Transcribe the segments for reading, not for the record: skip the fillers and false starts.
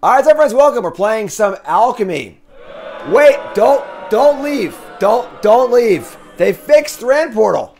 All right, so friends, welcome. We're playing some Alchemy. Wait, don't leave. Don't leave. They fixed Rand Portal.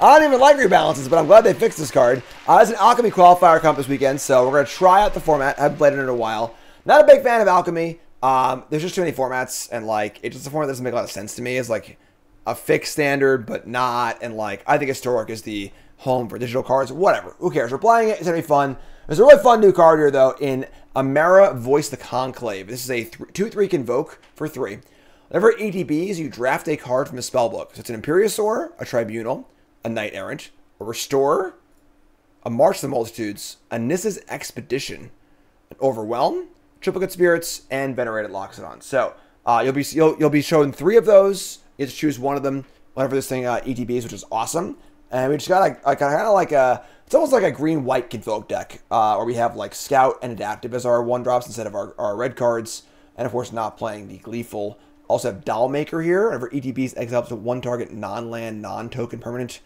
I don't even like rebalances, but I'm glad they fixed this card. It's an Alchemy Qualifier comp this weekend, so we're going to try out the format. I haven't played it in a while. Not a big fan of Alchemy. There's just too many formats, and like it's just a format that doesn't make a lot of sense to me. It's like a fixed standard, but not, and like I think Historic is the home for digital cards. Whatever. Who cares? We're playing it. It's going to be fun. There's a really fun new card here, though, in Amera Voice the Conclave. This is a 2/3 Convoke for 3. Whenever it ETBs, you draft a card from the spellbook. So it's an Imperiosaur, a Tribunal, a Knight Errant, a Restorer, a March of the Multitudes, a Nissa's Expedition, an Overwhelm, Triplicate Spirits, and Venerated Loxodon. So you'll be shown 3 of those. You have to choose one of them whenever this thing ETBs, which is awesome. And we just got kind of like a, it's almost like a green-white Convoke deck, where we have like Scout and Adaptive as our 1-drops instead of our red cards. And of course, not playing the Gleeful. Also have Dollmaker here. Whenever ETBs exiles to 1 target non-land, non-token permanent.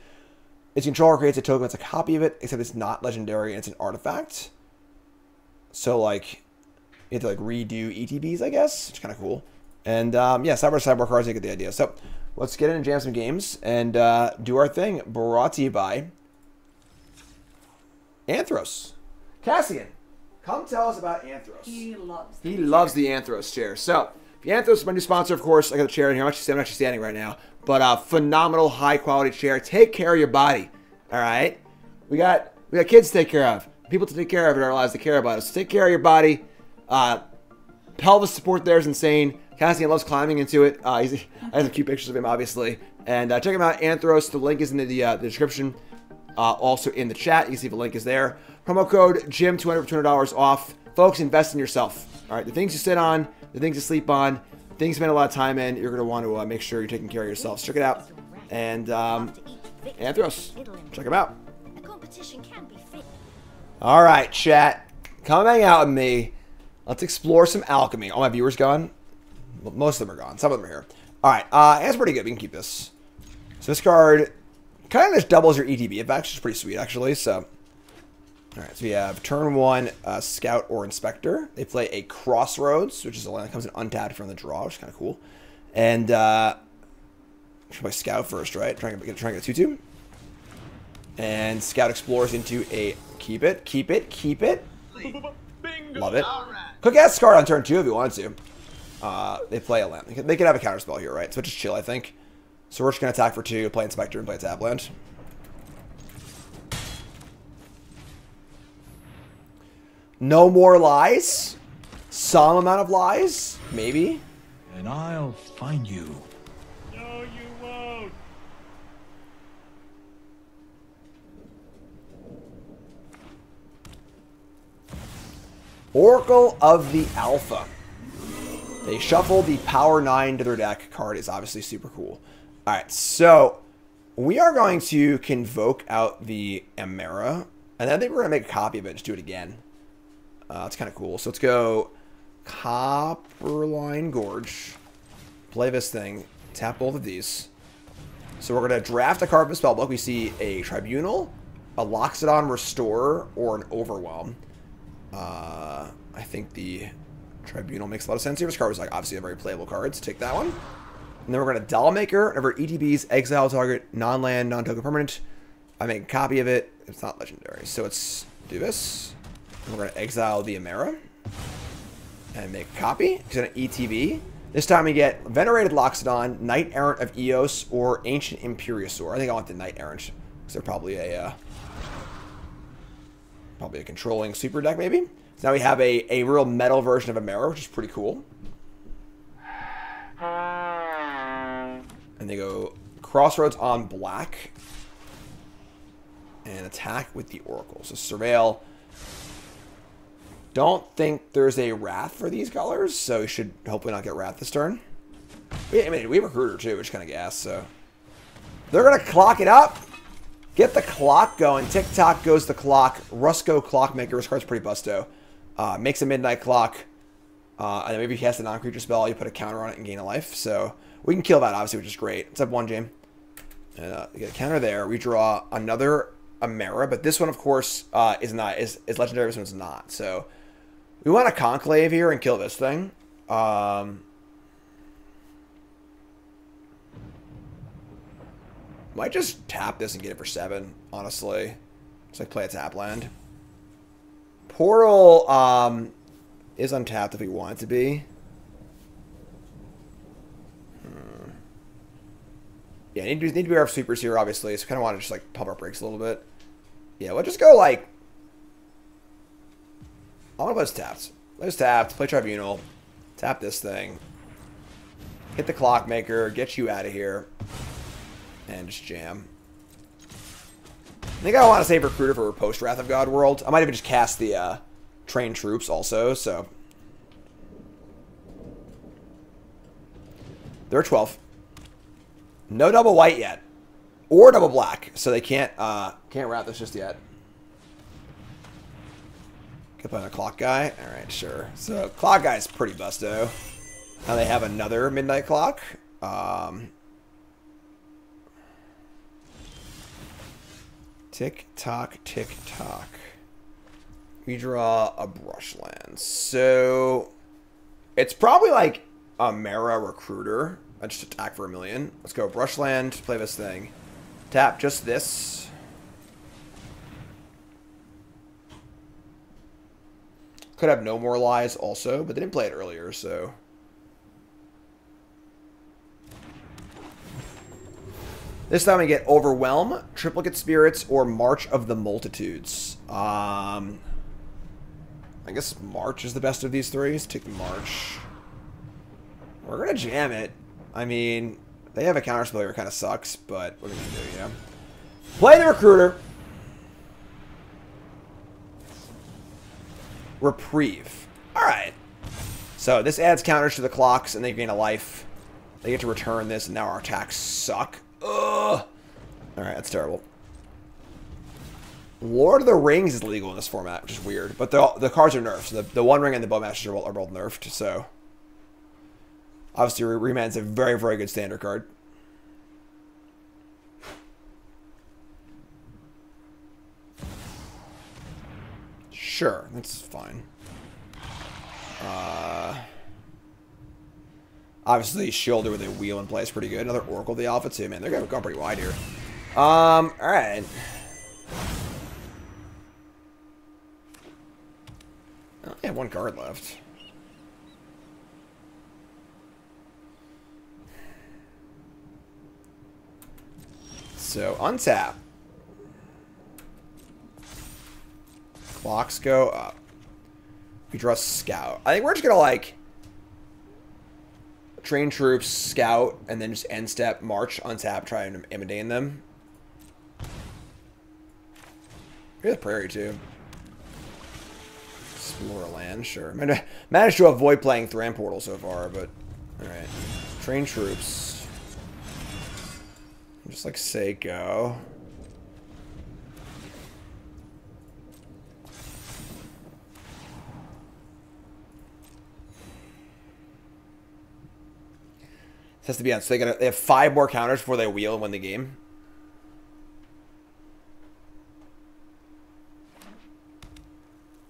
Its controller creates a token that's a copy of it, except it's not legendary and it's an artifact. So like, you have to like redo ETBs, I guess. It's kind of cool. And yeah, sideboard cards, you get the idea. So let's get in and jam some games and do our thing. Brought to you by Anthros. Cassian, come tell us about Anthros. He loves the Anthros chair. So, the Anthros is my new sponsor, of course. I got a chair in here. I'm actually standing right now. But phenomenal, high-quality chair. Take care of your body. All right? We got kids to take care of. People to take care of in our lives to care about us. So take care of your body. Pelvis support there is insane. Cassian loves climbing into it. I have some cute pictures of him, obviously. And check him out, Anthros. The link is in the description. Also in the chat. You can see the link is there. Promo code JIM200 for $200 off. Folks, invest in yourself. All right, the things you sit on, the things you sleep on, the things you spend a lot of time in, you're going to want to make sure you're taking care of yourself. So check it out. And Anthros, check him out. All right, chat. Come hang out with me. Let's explore some Alchemy. All my viewers gone? Well, most of them are gone. Some of them are here. All right, that's pretty good. We can keep this. So this card kind of just doubles your ETB effect, which is pretty sweet, actually. So, all right, so we have turn 1, Scout or Inspector. They play a Crossroads, which is a land that comes in untapped from the draw, which is kind of cool. And should play Scout first, right? Trying to get a 2/2. And Scout explores into a keep it. Love it. Could cast card on turn 2 if you wanted to. They play a land. They could have a counterspell here, right? So just chill, I think. So we're just going to attack for 2, play Inspector, and play tap land. No more lies? Some amount of lies? Maybe? And I'll find you. No, you won't. Oracle of the Alpha. They shuffle the Power 9 to their deck. Card is obviously super cool. Alright, so we are going to Convoke out the Amera. And I think we're going to make a copy of it and just do it again. It's kind of cool. So let's go Copperline Gorge. Play this thing. Tap both of these. So we're going to draft a card from the spellbook. We see a Tribunal, a Loxodon Restorer, or an Overwhelm. I think the Tribunal makes a lot of sense here. This card is like obviously a very playable card, so take that one. And then we're going to Dollmaker. Whenever ETBs exile target non-land, non-token permanent, I make a copy of it. It's not legendary. So let's do this. And we're going to exile the Amera. And make a copy. It's going to ETB. This time we get Venerated Loxodon, Knight Errant of Eos, or Ancient Imperiosaur. I think I want the Knight Errant. Because they're probably a controlling super deck, maybe. So now we have a real metal version of Amera, which is pretty cool. And they go Crossroads on black. And attack with the Oracle. So Surveil. Don't think there's a Wrath for these colors, so we should hopefully not get Wrath this turn. I mean, we have Recruiter too, which is kind of gas, so. They're going to clock it up. Get the clock going. Tick-tock goes the clock. Rusco Clockmaker. This card's pretty busto. Makes a midnight clock. And then maybe if he has a non-creature spell, you put a counter on it and gain a life. So we can kill that, obviously, which is great. Let's have 1, James. And we get a counter there. We draw another Amera, but this one, of course, is legendary. This one's not. So We want a Conclave here and kill this thing. Might just tap this and get it for 7, honestly. Just like play a tap land. Portal is untapped if we want it to be. Yeah, need to be our sweepers here, obviously. So kind of want to just like pump our brakes a little bit. Yeah, we'll just go like. I want to play this tapped. Let's tapped. Play Tribunal. Tap this thing. Hit the Clockmaker. Get you out of here. And just jam. I think I want to save Recruiter for post Wrath of God World. I might even just cast the Trained Troops also. So they're 12. No double white yet, or double black, so they can't wrap this just yet. Could play on a Clock Guy. All right, sure. So Clock Guy is pretty busto. Now they have another Midnight Clock. Tick tock, tick tock. We draw a Brushland. So it's probably like a Mara Recruiter. I just attack for 1,000,000. Let's go Brushland, play this thing. Tap just this. Could have no more lies also, but they didn't play it earlier, so. This time we get Overwhelm, Triplicate Spirits, or March of the Multitudes. I guess March is the best of these three. Let's take March. We're going to jam it. I mean, they have a counterspell here. It kind of sucks, but what are we going to do, you know? Play the Recruiter. Reprieve. Alright. So this adds counters to the clocks, and they gain a life. They get to return this, and now our attacks suck. Ugh. Alright, that's terrible. Lord of the Rings is legal in this format, which is weird. But the cards are nerfed. So the One Ring and the Bowmasters are both nerfed, so. Obviously, Remand's a very, very good standard card. Sure, that's fine. Obviously, Shielder with a wheel in play is pretty good. Another Oracle of the Alpha, too. Man, they're going pretty wide here. Alright. I only have one card left. So, untap. Clocks go up. We draw Scout. I think we're just going to, like, train troops, Scout, and then just end step, march, untap, try and imitate them. Here's the Prairie, too. Explore a land, sure. Managed to avoid playing Thran Portal so far, but... Alright. Train troops. Just like say go. This has to be on. So they have 5 more counters before they wheel and win the game.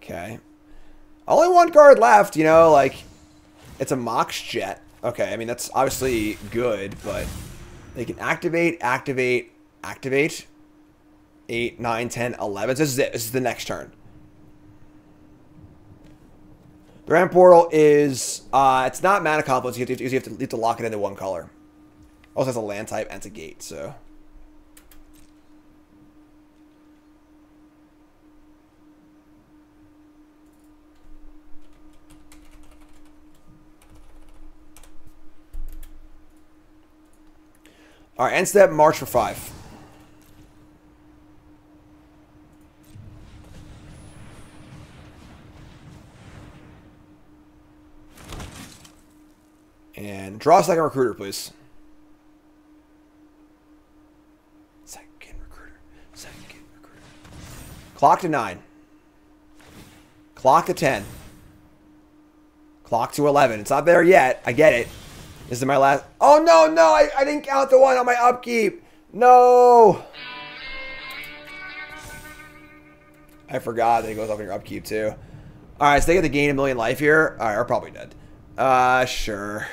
Okay. Only one card left, you know, like it's a Mox Jet. Okay, I mean that's obviously good, but they can activate, activate, activate. 8, 9, 10, 11. So this is it. This is the next turn. The Ramp Portal is, it's not mana confluence. You have to lock it into one color. Also has a land type and it's a gate, so. All right, end step, march for 5. And draw a second recruiter, please. Second recruiter. Second recruiter. Clock to 9. Clock to 10. Clock to 11. It's not there yet. I get it. This is my last... Oh, no, no. I didn't count the one on my upkeep. No. I forgot that it goes off in your upkeep, too. Alright, so they get to gain a million life here. Alright, we're probably dead. Sure.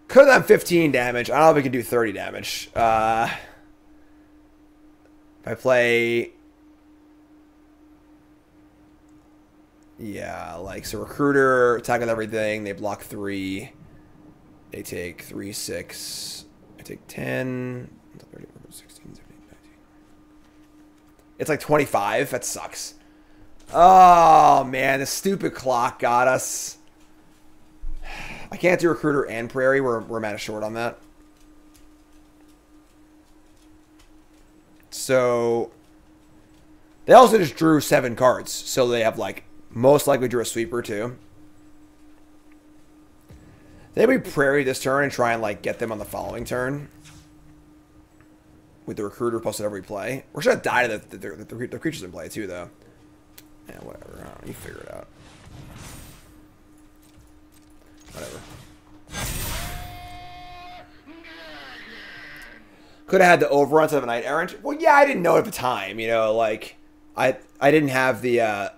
Could have done 15 damage. I don't know if we can do 30 damage. If I play... Yeah, like, so Recruiter, attack with everything. They block 3. They take 3, 6. I take 10. 13, 16, 17, 19. It's like 25. That sucks. Oh, man. The stupid clock got us. I can't do Recruiter and Prairie. We're mana short on that. So, they also just drew 7 cards. So they have, like, most likely drew a sweeper, too. They would Prairie this turn and try and, like, get them on the following turn. With the Recruiter plus whatever we play. We're going to die to the creatures in play, too, though. Yeah, whatever. I don't know. You figure it out. Whatever. Could have had the overrun instead of a Knight Errant. Well, yeah, I didn't know at the time. You know, like I didn't have the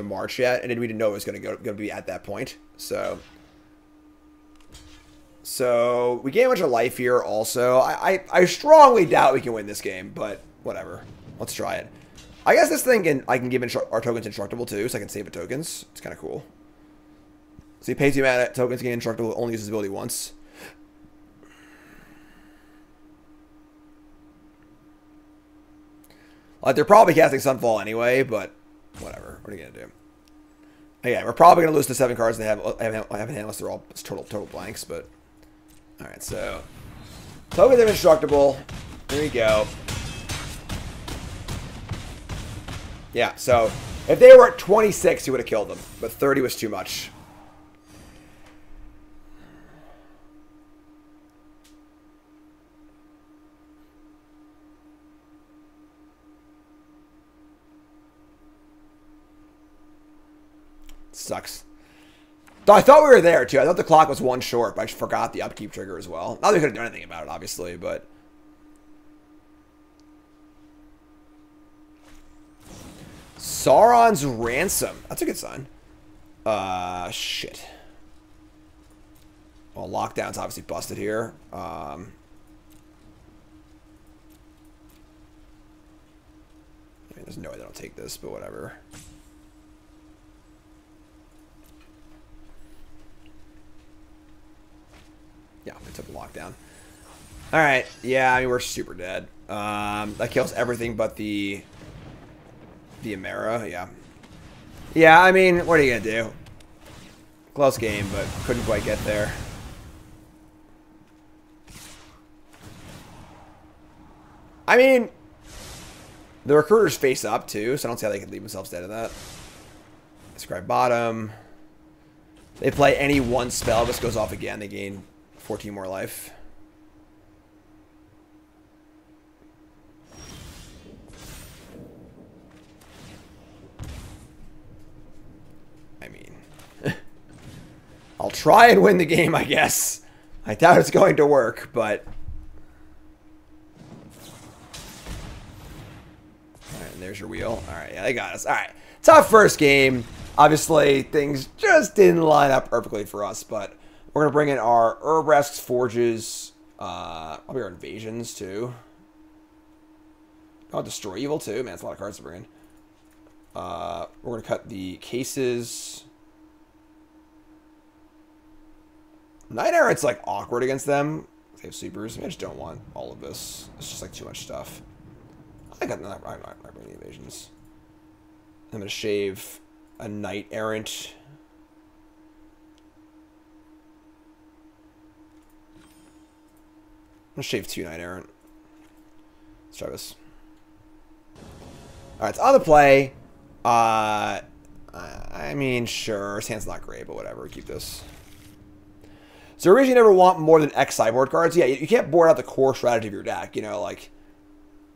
March yet, and we didn't know it was going to be at that point. So we gain a bunch of life here. Also, I strongly doubt we can win this game, but whatever. Let's try it. I guess this thing I can give our tokens indestructible too, so I can save the tokens. It's kind of cool. So you pay 2 mana, tokens gain indestructible, only uses ability once. Like, they're probably casting Sunfall anyway, but whatever. What are you going to do? Again, we're probably going to lose the 7 cards they have in hand unless they're all total blanks, but... Alright, so... Tokens are indestructible. There we go. Yeah, so... If they were at 26, he would have killed them, but 30 was too much. Sucks. Though I thought we were there, too. I thought the clock was 1 short, but I just forgot the upkeep trigger as well. Not that we could have done anything about it, obviously, but... Sauron's Ransom. That's a good sign. Shit. Well, Lockdown's obviously busted here. I mean, there's no way they don't take this, but whatever. Yeah, we took a lockdown. Alright, yeah, I mean, we're super dead. That kills everything but the Amera, yeah. Yeah, I mean, what are you going to do? Close game, but couldn't quite get there. I mean, the Recruiters face up, too, so I don't see how they could leave themselves dead to that. Scribe bottom. They play any one spell, this goes off again, they gain 14 more life. I mean, I'll try and win the game, I guess. I doubt it's going to work, but... Alright, and there's your wheel. Alright, yeah, they got us. Alright, tough first game. Obviously, things just didn't line up perfectly for us, but... We're going to bring in our Urbresks, Forges, probably our Invasions, too. Oh, Destroy Evil, too. Man, it's a lot of cards to bring in. We're going to cut the Cases. Knight Errant's, like, awkward against them. They have Sweepers. I mean, I just don't want all of this. It's just, like, too much stuff. I got I'm not bringing the Invasions. I'm going to shave a Knight Errant. I'm going to shave 2 Knight Errant. Let's try this. Alright, it's on the play. I mean, sure. His hand's not great, but whatever. Keep this. So originally you never want more than X sideboard cards. Yeah, you can't board out the core strategy of your deck. You know, like...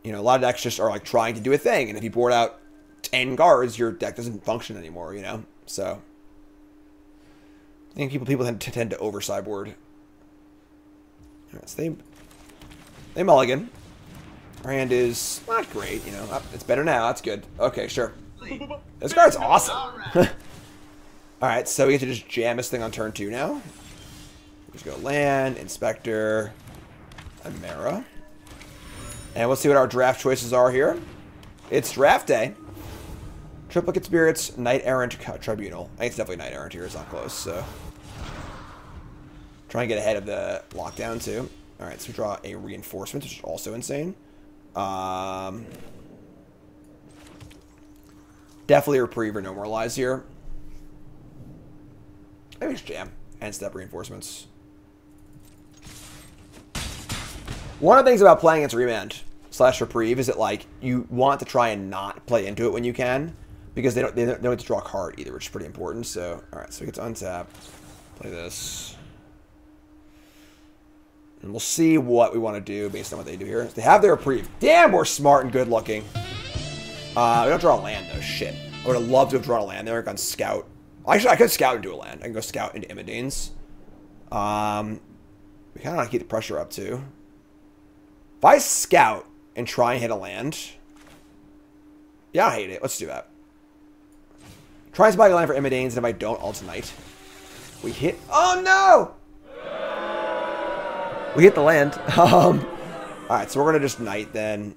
You know, a lot of decks just are, like, trying to do a thing. And if you board out 10 cards, your deck doesn't function anymore, you know? So... think people tend to over sideboard. Alright, so they mulligan. Our hand is not great, you know. It's better now. That's good. Okay, sure. This card's awesome. Alright, so we get to just jam this thing on turn 2 now. Just go land, Inspector, Amera. And let's see what our draft choices are here. It's draft day. Triplicate Spirits, Knight Errant, Tribunal. I think it's definitely Knight Errant here. It's not close, so. Try and get ahead of the lockdown, too. Alright, so we draw a Reinforcement, which is also insane. Definitely Reprieve or No Moralize here. Maybe just jam. End step Reinforcements. One of the things about playing against Remand / Reprieve is that, like, you want to try and not play into it when you can. Because they don't get to draw a card either, which is pretty important. So, alright, so we get to untap. Play this. And we'll see what we want to do based on what they do here. They have their Reprieve. Damn, we're smart and good looking. We don't draw a land, though. Shit. I would have loved to have drawn a land there. Gone Scout. Actually, I could Scout into a land. I can go Scout into Immodanes. We kind of want to keep the pressure up, too. If I Scout and try and hit a land... Yeah, I hate it. Let's do that. Try and spike a land for Immodanes, and if I don't, I'll tonight. We hit... Oh, no! We hit the land. Alright, so we're going to just Knight, then.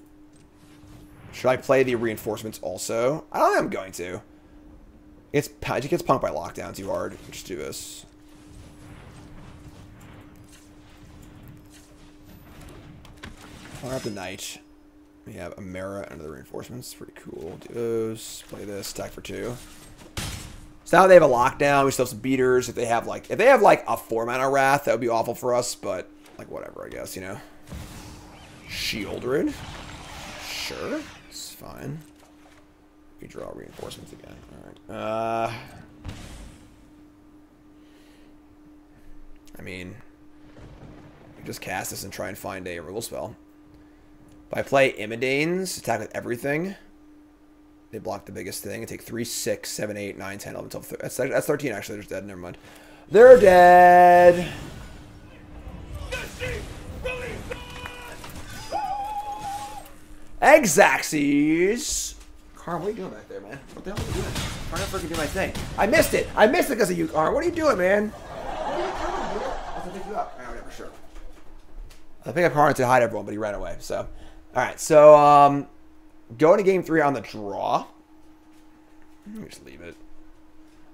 Should I play the Reinforcements also? I don't think I'm going to. It gets punked by lockdown too hard. Just do this. Fire up the Knight. We have Amera under the Reinforcements. Pretty cool. Do those. Play this. Stack for 2. So now they have a lockdown. We still have some beaters. If they have like a 4-mana Wrath, that would be awful for us. But like whatever, I guess, you know. Shieldred. Sure, it's fine. We draw Reinforcements again. All right. I mean, we just cast this and try and find a removal spell. If I play Immodanes, attack with everything. They block the biggest thing and take 3, 6, 7, 8, 9, 10, 11, 12, 13. That's 13 actually. They're dead. Never mind. They're dead. Exaxes. Carl, what are you doing back there, man? What the hell are you doing? I'm trying to freaking do my thing. I missed it. I missed it because of you, Carl. What are you doing, man? What are you doing, dude? I'll pick you up. All right, whatever, sure. I think I Carl to hide everyone, but he ran away. So, all right. So, going to game 3 on the draw. Let me just leave it.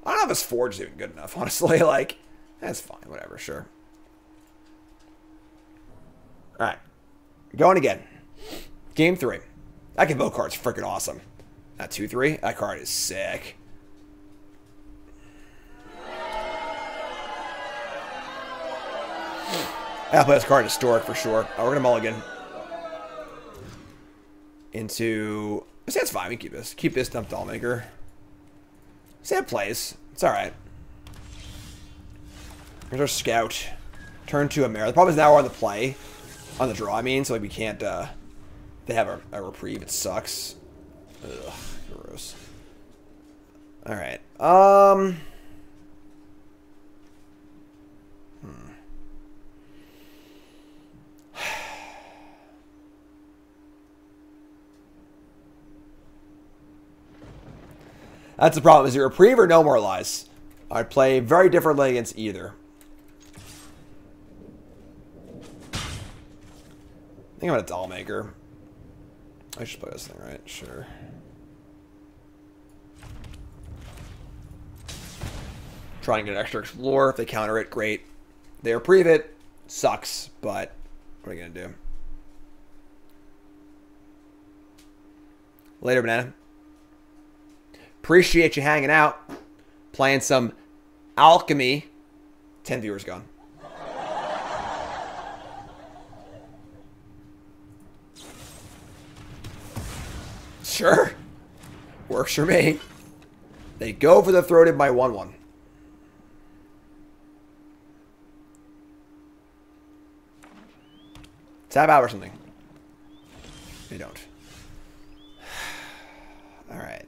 I don't know if this Forge is even good enough, honestly. Like, that's fine. Whatever, sure. All right. Going again. Game 3. That Convoke card's freaking awesome. That 2/3. That card is sick. I'll play this card historic for sure. Oh, we're gonna mulligan. Into... I say it's fine. We can keep this. Keep this dump Dollmaker. Say it plays. It's alright. Here's our Scout. Turn 2 Amera. The problem is now we're on the play. On the draw, I mean. So like we can't... They have a Reprieve. It sucks. Ugh. Gross. Alright. That's the problem. Is it Reprieve or No Moralize? I'd play very differently against either. I think I'm a Dollmaker. I should play this thing, right? Sure. Try and get an extra Explore. If they counter it, great. They Reprieve it. Sucks, but what are you going to do? Later, banana. Appreciate you hanging out. Playing some Alchemy. 10 viewers gone. Sure. Works for me. They go for the throated by 1/1. Tap out or something. They don't. Alright.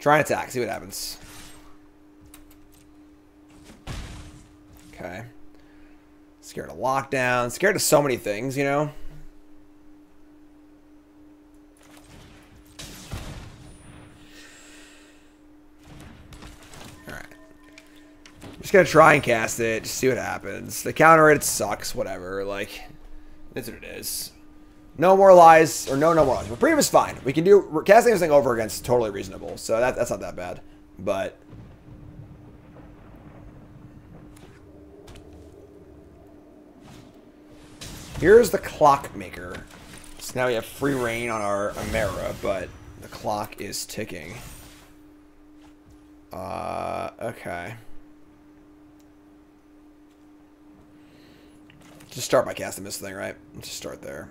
Try and attack. See what happens. Okay. Scared of lockdown. Scared of so many things, you know? Alright. I'm just gonna try and cast it. Just see what happens. The counter it sucks. Whatever. Like, that's what it is. No more lies. Or no more lies. Reprieve is fine. We can do... Casting this thing over again is totally reasonable. So that's not that bad. But... Here's the Clockmaker. So now we have free reign on our Amera, but the clock is ticking. Okay. Just start by casting this thing, right? Let's just start there.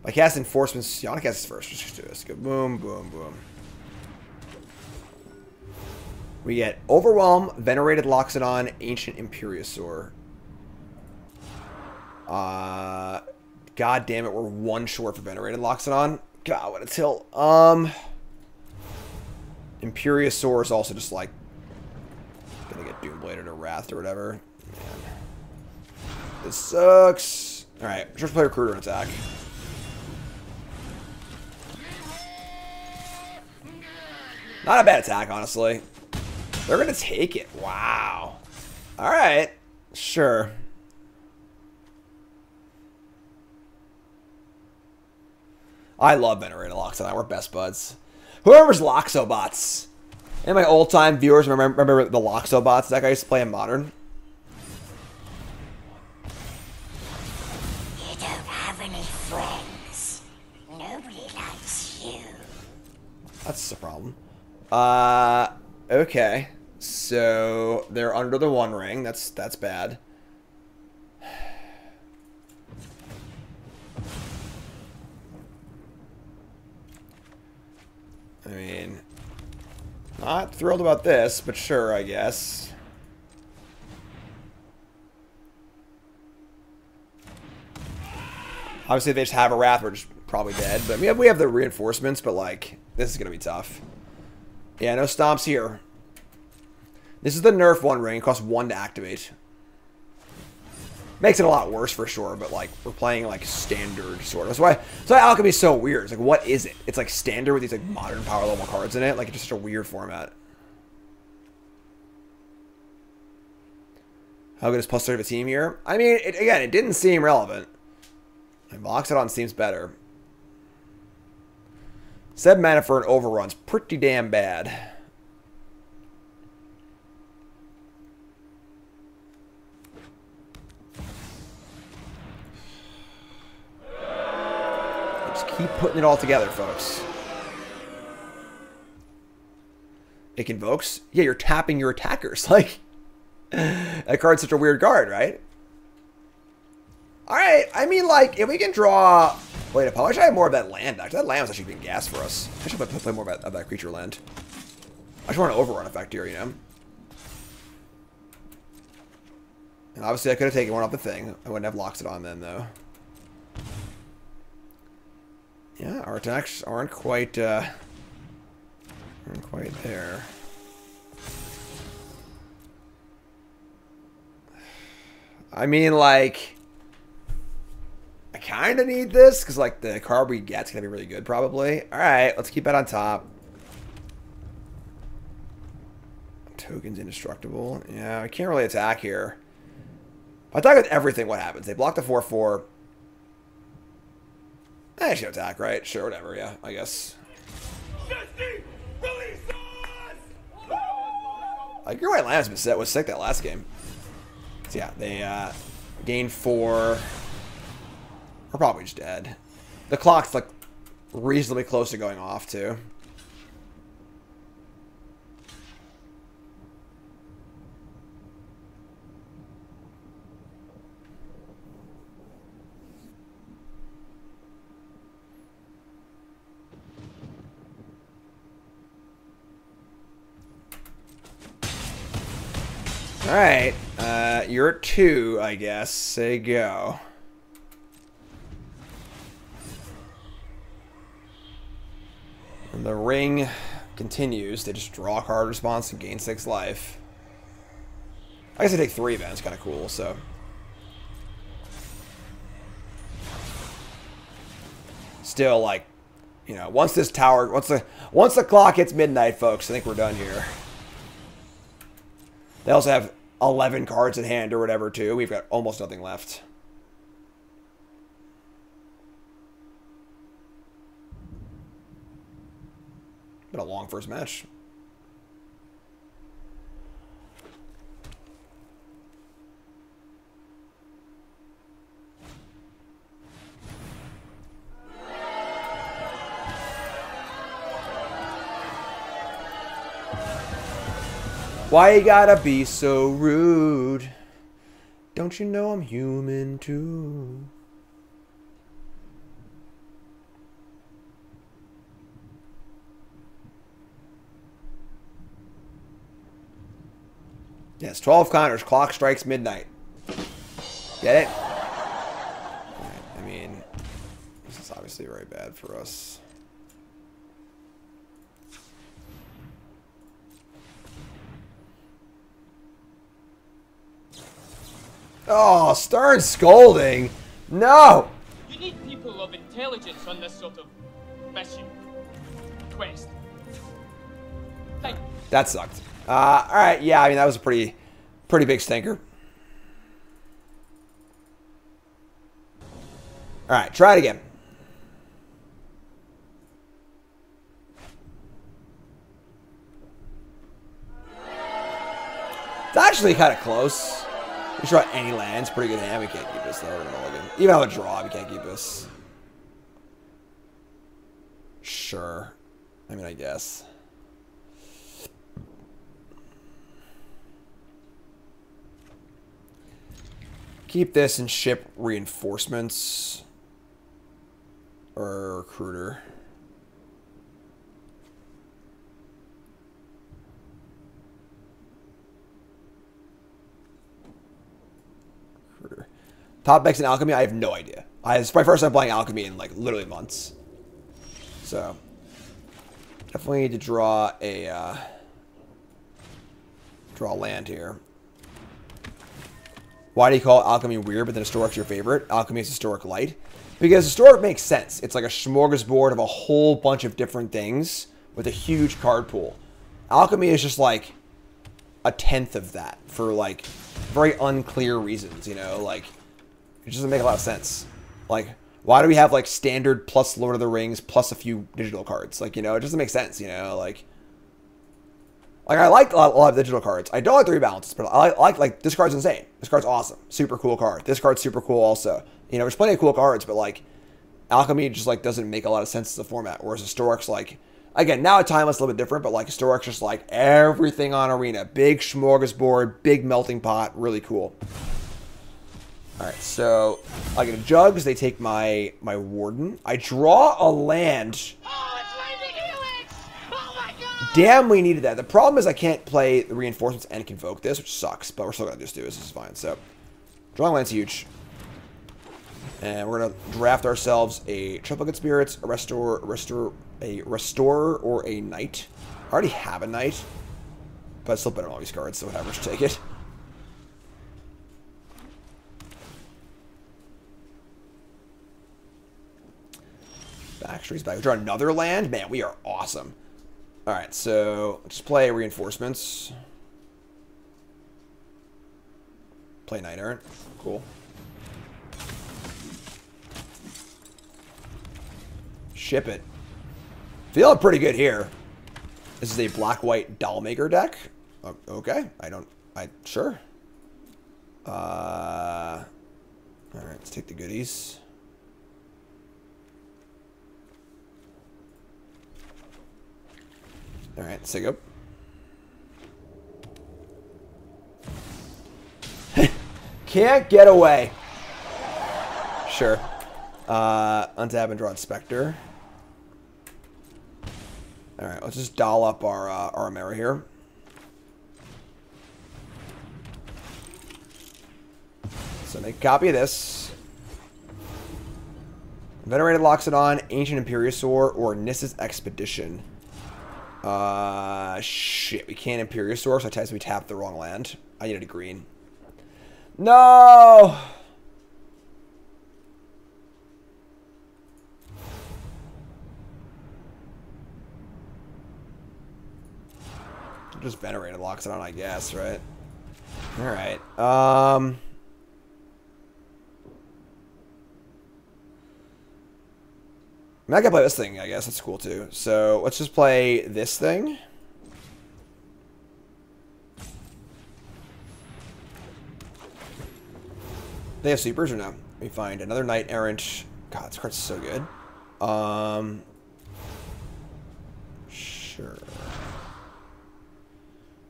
By casting Enforcements, you want to cast this first. Just do this. Go boom, boom, boom. We get Overwhelm, Venerated Loxodon, Ancient Imperiosaur. God damn it, we're one short for Venerated Loxodon. God, what a tilt. Imperiosaur is also just like gonna get Doombladed or Wrathed or whatever. Man. This sucks. Alright, first play Recruiter and attack. Not a bad attack, honestly. They're gonna take it. Wow. Alright. Sure. I love Venerated Loxodon. We're best buds. Who remembers Loxobots? Any of my old-time viewers remember the Loxobots that I used to play in Modern? You don't have any friends. Nobody likes you. That's the problem. Okay. So they're under the One Ring. That's bad. I mean, not thrilled about this, but sure, I guess. Obviously, if they just have a Wrath, we're just probably dead. But we have the reinforcements, but like, this is gonna be tough. Yeah, no stomps here. This is the nerf One Ring. It costs 1 to activate. Makes it a lot worse for sure, but like we're playing like standard sort of. That's why Alchemy is so weird. It's like, what is it? It's like standard with these like modern power level cards in it. Like it's just such a weird format. How good is plus 30 of a team here? I mean, again, it didn't seem relevant. And Loxodon seems better. 7 mana for an overrun's pretty damn bad. Keep putting it all together, folks. It convokes? Yeah, you're tapping your attackers. Like, that card's such a weird card, right? Alright, I mean, like, if we can draw... Wait, I wish I had more of that land, actually. That land was actually being gas for us. I should play more of that creature land. I just want an overrun effect here, you know? And obviously, I could have taken one off the thing. I wouldn't have Loxodon then, though. Yeah, our attacks aren't quite there. I mean, like, I kind of need this because, like, the card we get's gonna be really good, probably. All right, let's keep that on top. Token's indestructible. Yeah, I can't really attack here. If I attack with everything, what happens? They block the 4/4. I should attack, right? Sure, whatever, yeah, I guess. Like, your white land was sick that last game. So yeah, they gained 4. We're probably just dead. The clock's like reasonably close to going off too. Alright, you're at 2, I guess. Say go. And The ring continues. They just draw a card response and gain 6 life. I guess I take 3 events. Kind of cool, so. Still, like, you know, once this tower, once the clock hits midnight, folks, I think we're done here. They also have 11 cards in hand or whatever, too. We've got almost nothing left. Been a long first match. Why you gotta be so rude? Don't you know I'm human too? Yes, 12 counters. Clock strikes midnight. Get it? Right, I mean, this is obviously very bad for us. Oh, stern scolding. No. You need people of intelligence on this sort of mission. Quest. Thank you. That sucked. All right, yeah, I mean, that was a pretty big stinker. All right, try it again. It's actually kind of close. We draw any lands. Pretty good hand. We can't keep this, though. We're gonna mulligan. Even with a draw, we can't keep this. Sure. I mean, I guess. Keep this and ship reinforcements. Or recruiter. Top decks in Alchemy, I have no idea. It's my first time playing Alchemy in like literally months. So definitely need to draw a land here. Why do you call Alchemy weird, but then Historic's your favorite? Alchemy is Historic light. Because Historic makes sense. It's like a smorgasbord of a whole bunch of different things with a huge card pool. Alchemy is just like a tenth of that for like very unclear reasons, you know, like it doesn't make a lot of sense. Like, why do we have like standard plus Lord of the Rings plus a few digital cards? Like, you know, it doesn't make sense, you know, like I like a lot of digital cards. I don't like the rebalances, but I like this card's insane. This card's awesome. Super cool card. This card's super cool also. You know, there's plenty of cool cards, but like Alchemy just like doesn't make a lot of sense as a format. Whereas Historic's like, again, now at Timeless a little bit different, but like Historic's just like everything on Arena. Big smorgasbord, big melting pot, really cool. Alright, so I get a Jugs, they take my Warden. I draw a land. Oh, it's Lightning Helix! Oh my god! Damn, we needed that. The problem is I can't play the reinforcements and Convoke this, which sucks, but we're still gonna just do this. This is fine. So, drawing land's huge. And we're gonna draft ourselves a Triplicate Spirits, a Restorer, or a Knight. I already have a Knight, but it's still better than all these cards, so whatever, just take it. Backstreet's back. We draw another land? Man, we are awesome. Alright, so let's just play reinforcements. Play Knight Errant. Cool. Ship it. Feeling pretty good here. This is a black-white Dollmaker deck. Okay. Sure. Alright, let's take the goodies. Alright, Siggo. Can't get away. Sure. Untap and draw Spectre. Alright, let's just doll up our Amera here. So make a copy of this. Venerated locks it on, Ancient Imperiosaur, or Nissa's Expedition. Shit. We can't Imperial Source. I tell you, we tapped the wrong land. I needed a green. No! Just Venerated locks it on, I guess, right? Alright. I mean, I can play this thing, I guess. That's cool, too. So, let's just play this thing. They have supers or no? Let me find another Knight Errant. God, this card's so good. Sure.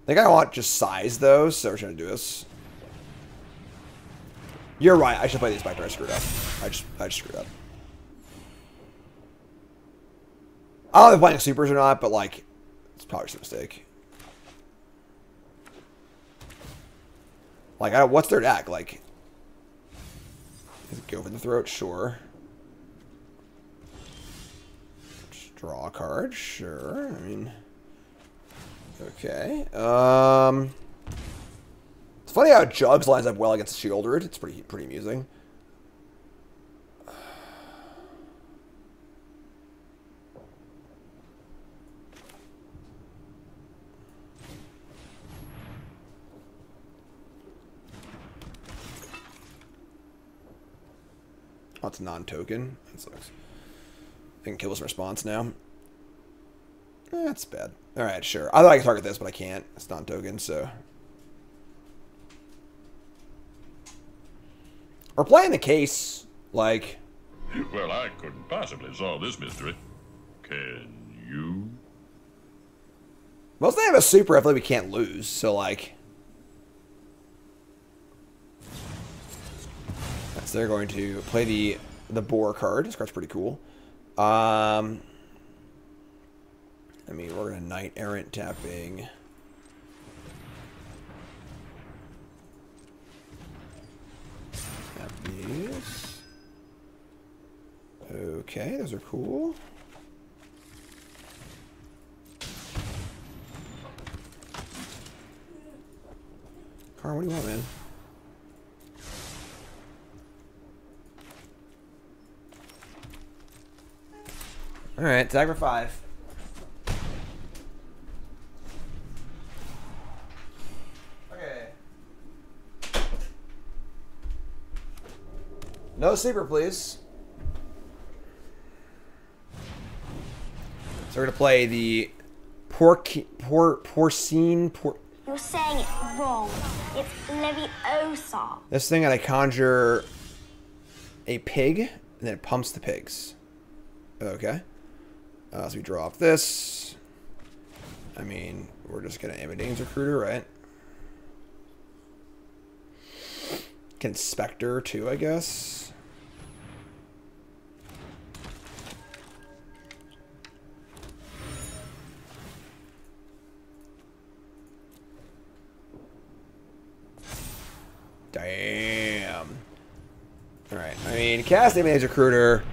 I think I want just size, though, so we're trying to do this. You're right. I should play these back there. I screwed up. I just screwed up. I don't know if playing supers or not, but, like, it's probably just a mistake. Like, what's their deck? Like, go for the throat? Sure. Just draw a card? Sure. I mean, okay. It's funny how Jugs lines up well against Shieldred. It's pretty amusing. Oh, it's a non-token. That sucks. I can kill this response now. That's bad. Alright, sure. I thought I could target this, but I can't. It's non-token, so... We're playing the case, like... Well, I couldn't possibly solve this mystery. Can you? Most of them have a super, I feel like we can't lose, so, like... So they're going to play the boar card. This card's pretty cool. I mean, we're going to Knight Errant tapping. Tap these. Okay, those are cool. Car, what do you want, man? Alright, tag for 5. Okay. No sleeper, please. So we're gonna play the porcine. You're saying it wrong. It's Leviosa. This thing, and I conjure a pig, and then it pumps the pigs. Okay. So we draw off this. I mean, we're just gonna Imitating's Recruiter, right? Can Spectre too, I guess. Damn. Alright, I mean, cast Imitating's Recruiter.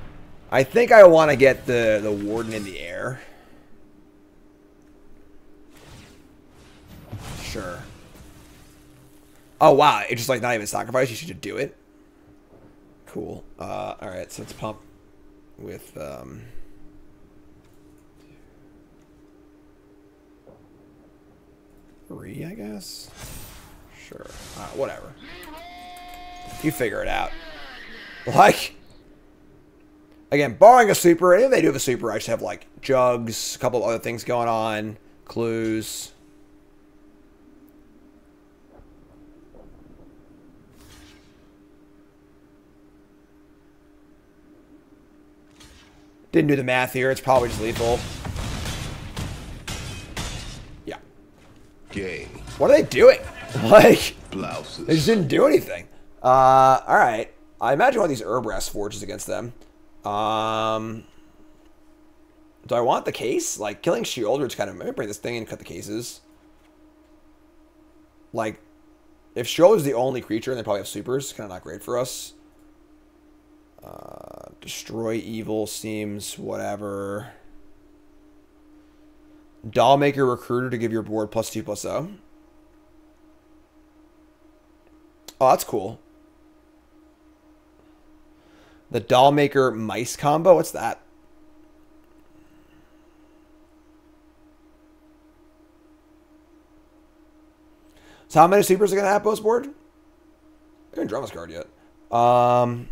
I think I want to get the Warden in the air. Sure. Oh, wow. It's just like not even sacrifice. You should just do it. Cool. Alright, so let's pump with... 3, I guess? Sure. Whatever. You figure it out. Like... Again, barring a super, and if they do have a super, I just have, like, Jugs, a couple of other things going on, clues. Didn't do the math here. It's probably just lethal. Yeah. Gay. What are they doing? Like, Blouses. they just didn't do anything. Alright. I imagine one of these Herbrest forges against them. Do I want the case? Like, killing Shieldred's kind of... Let me bring this thing and cut the cases. Like, if Shieldred's the only creature and they probably have supers, kind of not great for us. Destroy Evil seems whatever. Dollmaker Recruiter to give your board +2/+0. Oh, that's cool. The Dollmaker Mice combo. What's that? So how many supers are going to have post board? I didn't draw this card yet. Kind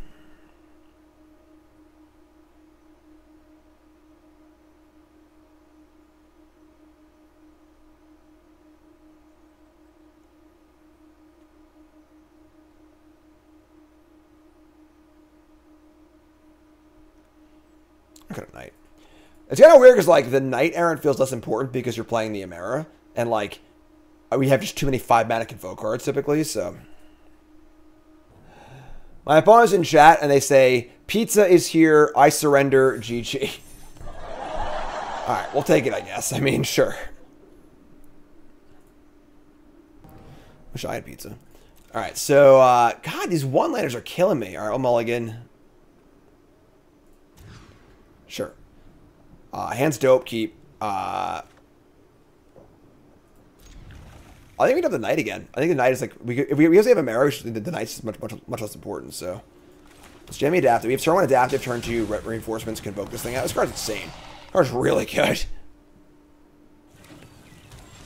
of Knight. It's kind of weird because like the Knight Errant feels less important because you're playing the Amara, and like we have just too many 5-mana Convoke cards typically. So my opponent's in chat and they say pizza is here. I surrender. GG. All right, we'll take it. I guess. I mean, sure. Wish I had pizza. All right, so God, these one-liners are killing me. All right, I'll mulligan. Sure. Hands dope. Keep. I think we'd have the Knight again. I think the Knight is like if we also have a Mara, the Knight's much less important. So let's jam adaptive. We have turn 1 adaptive, turn 2 reinforcements. Convoke this thing out. This card's insane. This card's really good.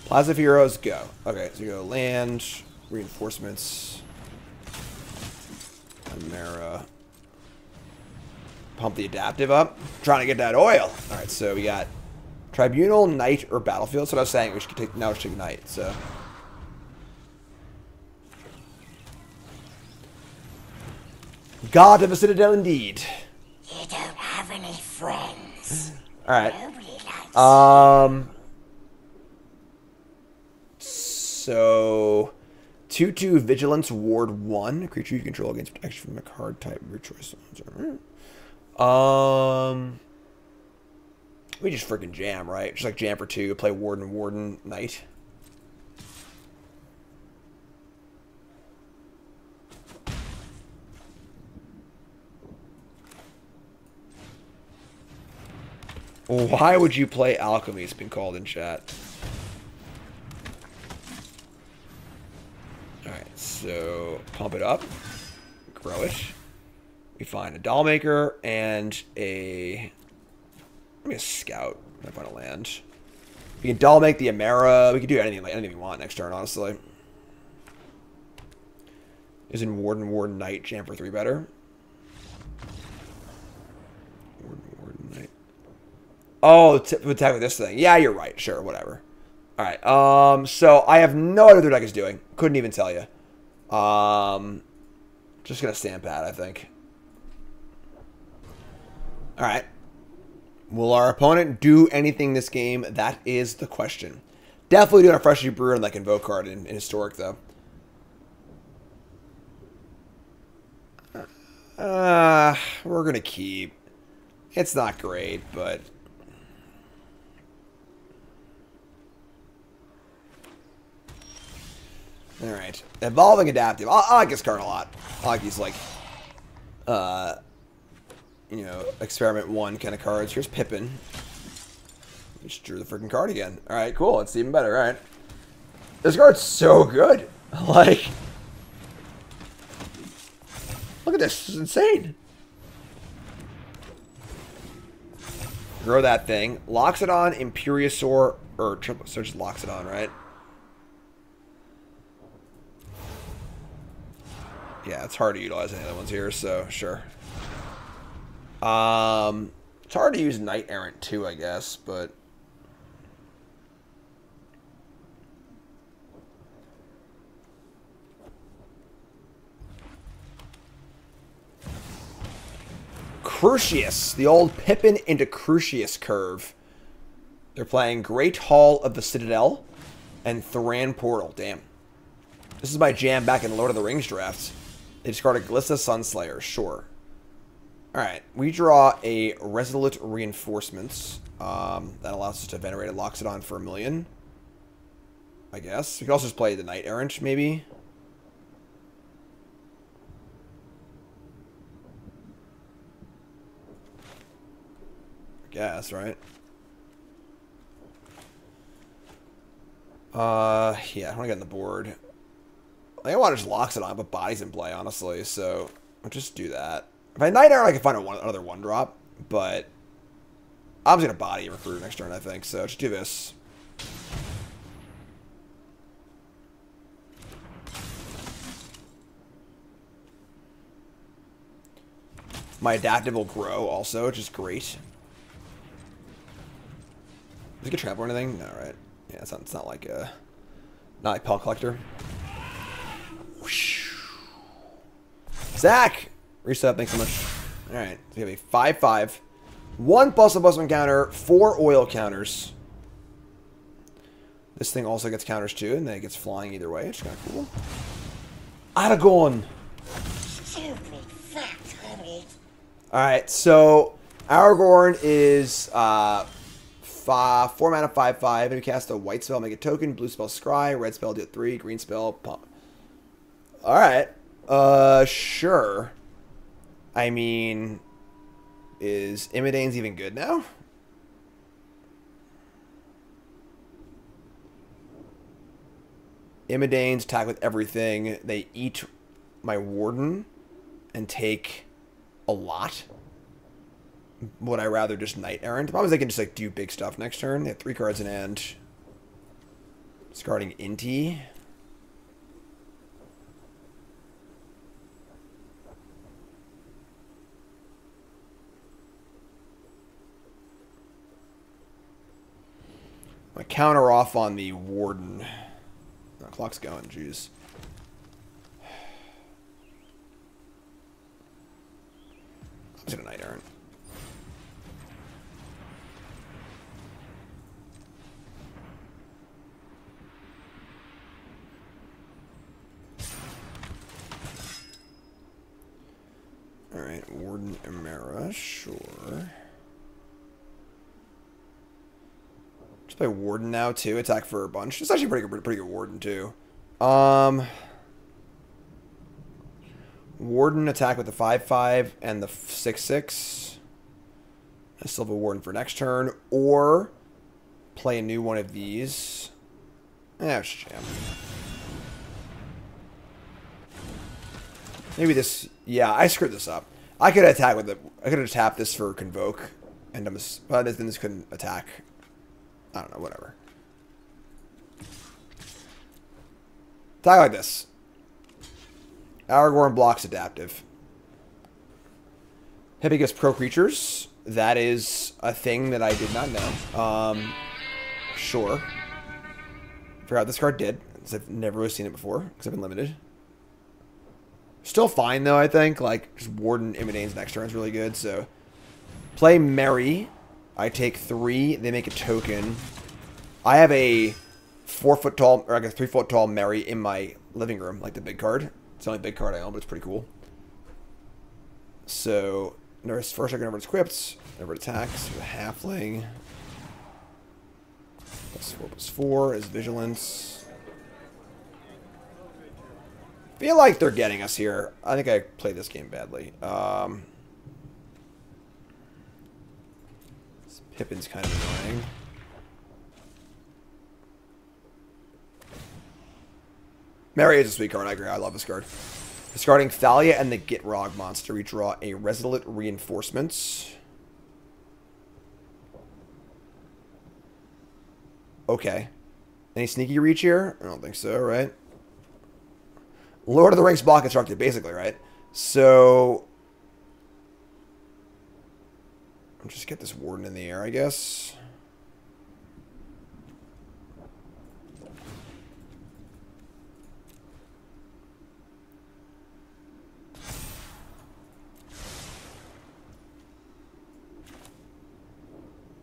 Plaza of Heroes, go. Okay, so you go land, reinforcements, Mara. Pump the adaptive up. Trying to get that oil. Alright, so we got Tribunal, Knight, or Battlefield. So what I was saying, we should take now we should take Knight, so. God of a Citadel indeed. You don't have any friends. Alright. Nobody likes So 2/2 Vigilance Ward 1. Creature you control against protection from a card type of your choice. We just freaking jam, right? Just like jam for 2, play Warden, Knight. Why would you play Alchemy? It's been called in chat. Alright, so pump it up. Grow it. We find a Dollmaker and a... Maybe a Scout. If I find a land. We can Dollmake the Amara. We can do anything we want next turn, honestly. Isn't Warden, Knight, jam for 3 better? Warden, Knight. Oh, attack with this thing. Yeah, you're right. Sure, whatever. Alright, so I have no idea what their deck is doing. Couldn't even tell you. Just gonna stamp that, I think. Alright. Will our opponent do anything this game? That is the question. Definitely doing a Freshly Brewer and like Invoke card in Historic, though. We're gonna keep. It's not great, but... Alright. Evolving Adaptive. I like this card a lot. I like these, like... you know, Experiment 1 kind of cards. Here's Pippin. Just drew the freaking card again. Alright, cool. It's even better. Alright. This card's so good. Like... Look at this. This is insane. Grow that thing. Locks it on Imperiosaur, or triple, so just locks it on, right? Yeah, it's hard to utilize any other ones here, so sure. It's hard to use Knight Errant too, I guess, but... Crucius, the old Pippin into Crucius curve. They're playing Great Hall of the Citadel and Thran Portal. Damn. This is my jam back in Lord of the Rings drafts. They discard a Glissa Sunslayer. Sure. Alright. We draw a Resolute Reinforcements. That allows us to venerate it. Locks it on for 1,000,000. I guess. We can also just play the Knight Errant, maybe. Guess, right? Yeah, I want to get on the board. I think I want to just lock it on, but bodies in play, honestly. So I'll just do that. If I Night Errant, I can find another 1-drop, but I'm just gonna body recruit next turn, I think. So just do this. My adaptive will grow also, which is great. Does it get trample or anything? No, right? Yeah, it's not like a Pelt Collector. Whoosh. Zach! Reset, thanks so much. Alright, it's gonna be 5/5. 1 +1/+1 counter, 4 oil counters. This thing also gets counters too, and then it gets flying either way. It's kind of cool. Aragorn! Stupid fat hobbit. Alright, so Aragorn is 4 mana 5/5. If you cast a white spell, make a token. Blue spell, scry. Red spell, deal 3. Green spell, pump. Alright. Sure. I mean, is Imidane's even good now? Imidane's attack with everything. They eat my Warden and take a lot. Would I rather just Knight Errant? Probably they can just like do big stuff next turn. They have 3 cards in hand. Discarding Inti. My counter off on the Warden. The clock's going, jeez. I'm just gonna Knight Errant. Alright, Warden Emera, sure. Just play Warden now too. Attack for a bunch. It's actually pretty good Warden too. Warden attack with the 5/5 and the 6/6. I still have a Warden for next turn, or play a new one of these. Jam. Maybe this. Yeah, I screwed this up. I could attack with it. I could have tapped this for Convoke, and but then this couldn't attack. I don't know, whatever. Attack like this. Aragorn blocks adaptive. Hippie gets pro creatures. That is a thing that I did not know. Sure. Forgot this card did, because I've never really seen it before, because I've been limited. Still fine, though, I think. Like, just Warden Imidane's next turn is really good, so. Play Merry. I take 3. They make a token. I have a 4-foot tall, or like a 3-foot tall Merry in my living room, like the big card. It's the only big card I own, but it's pretty cool. So, first I can never equipped, never attacks with a halfling. +4/+4 is vigilance. Feel like they're getting us here. I think I played this game badly. Pippin's kind of annoying. Merry is a sweet card. I agree. I love this card. Discarding Thalia and the Gitrog monster. We draw a Resolute Reinforcements. Okay. Any sneaky reach here? I don't think so, right? Lord of the Rings block constructed, basically, right? So I'll just get this Warden in the air, I guess.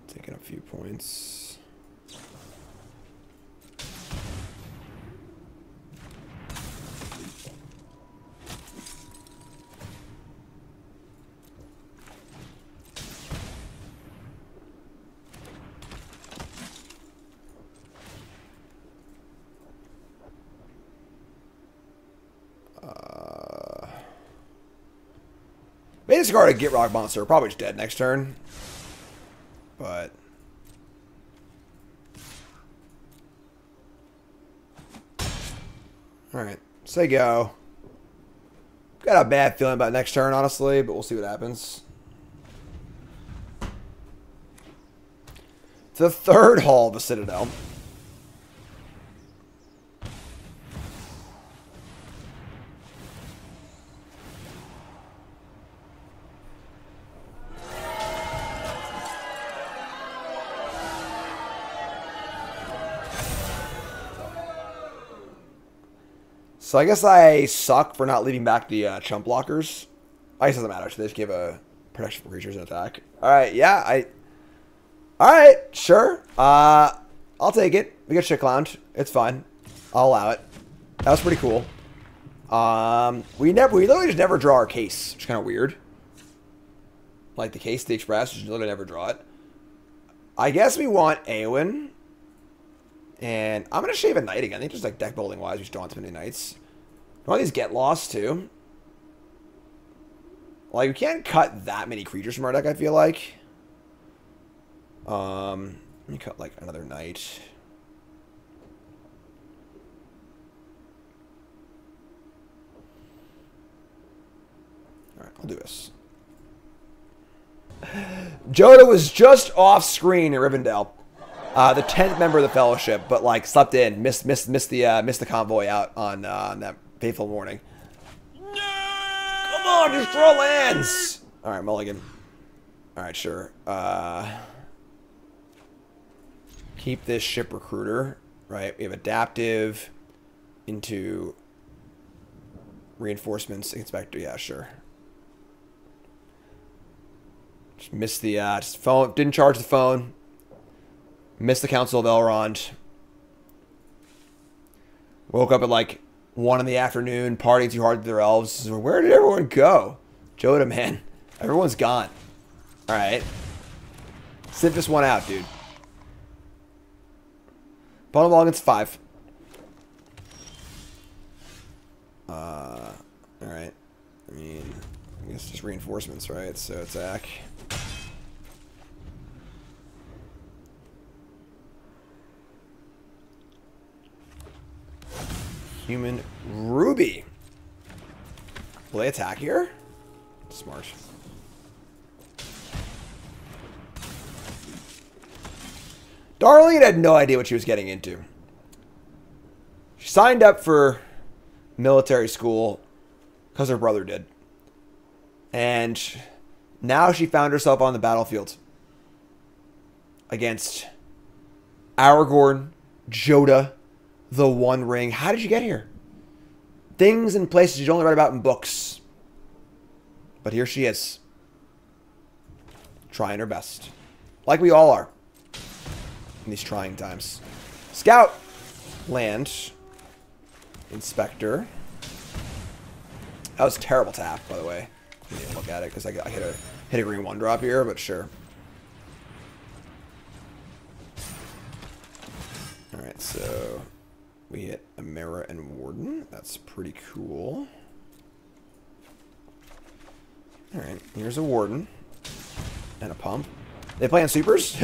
Taking a few points. They discard a Gitrog monster. Probably just dead next turn. But Alright, say go. Got a bad feeling about next turn, honestly, but we'll see what happens. The third hall of the Citadel. So I guess I suck for not leading back the chump blockers. I guess it doesn't matter. So they just give a protection for creatures and attack. Alright, yeah, Alright, sure. I'll take it. We get shit clowned. It's fine. I'll allow it. That was pretty cool. We literally just never draw our case, which is kind of weird. Like the case, the express, just literally never draw it. I guess we want Eowyn. And I'm going to shave a knight again. I think just like deck building wise, we just don't want too many knights. All these get lost too. Like, we can't cut that many creatures from our deck, I feel like. Let me cut like another knight. Alright, I'll do this. Jodah was just off screen in Rivendell. The 10th member of the Fellowship, but like slept in, missed the convoy out on that fateful morning. No! Come on, just draw lands. All right, mulligan. All right, sure. Keep this ship recruiter. Right, we have adaptive into reinforcements inspector. Yeah, sure. Just missed the phone. Didn't charge the phone. Missed the Council of Elrond. Woke up at like 1 in the afternoon, partying too hard with their elves. Where did everyone go? Jodah, man. Everyone's gone. Alright. Sit this one out, dude. Bottom log, it's 5. Alright. I mean, I guess just reinforcements, right? So attack. Human Ruby. Will they attack here? Smart. Darlene had no idea what she was getting into. She signed up for military school because her brother did. And now she found herself on the battlefield against Aragorn, Jodah, the One Ring. How did you get here? Things and places you only read about in books. But here she is. Trying her best. Like we all are. In these trying times. Scout. Land. Inspector. That was a terrible tap, by the way. I didn't even look at it because I hit a green 1-drop here, but sure. Alright, so we hit a Mirror and Warden. That's pretty cool. Alright, here's a Warden. And a Pump. They playing supers?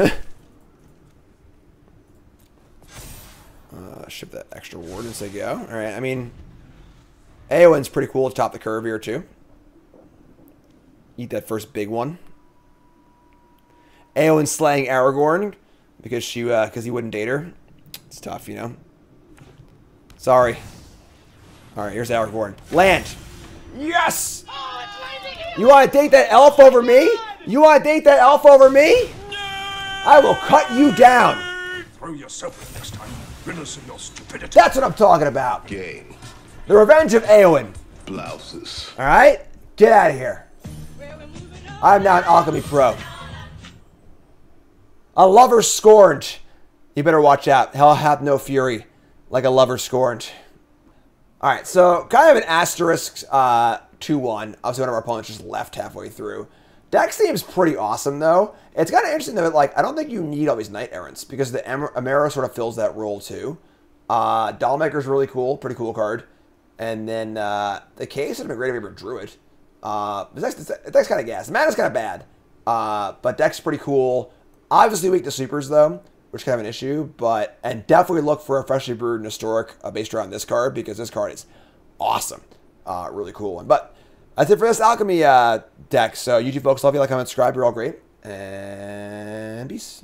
Ship that extra Warden as they go. Alright, I mean, Eowyn's pretty cool to top the curve here, too. Eat that first big one. Eowyn slaying Aragorn because he wouldn't date her. It's tough, you know. Sorry. Alright, here's Aragorn. Land! Yes! You want to date that elf over me? You want to date that elf over me? I will cut you down. Throw yourself next time. Rid us of your stupidity. That's what I'm talking about. Game. The Revenge of Eowyn. Blouses. Alright? Get out of here. I'm not an Alchemy pro. A lover scorned. You better watch out. Hell hath no fury like a lover scorned. Alright, so kind of an asterisk 2-1. Obviously one of our opponents just left halfway through. Deck seems pretty awesome though. It's kind of interesting that like I don't think you need all these Knight Errants because the Amaro sort of fills that role too. Dollmaker's really cool, pretty cool card. And then the case would have been great if we ever drew it. The deck's kind of gas. The mana's kind of bad. But deck's pretty cool. Obviously weak to supers though, which which is kind of an issue. And definitely look for a freshly brewed and historic based around this card, because this card is awesome. Really cool one. But that's it for this Alchemy deck. So YouTube folks, love you, like, comment, subscribe. You're all great. And peace.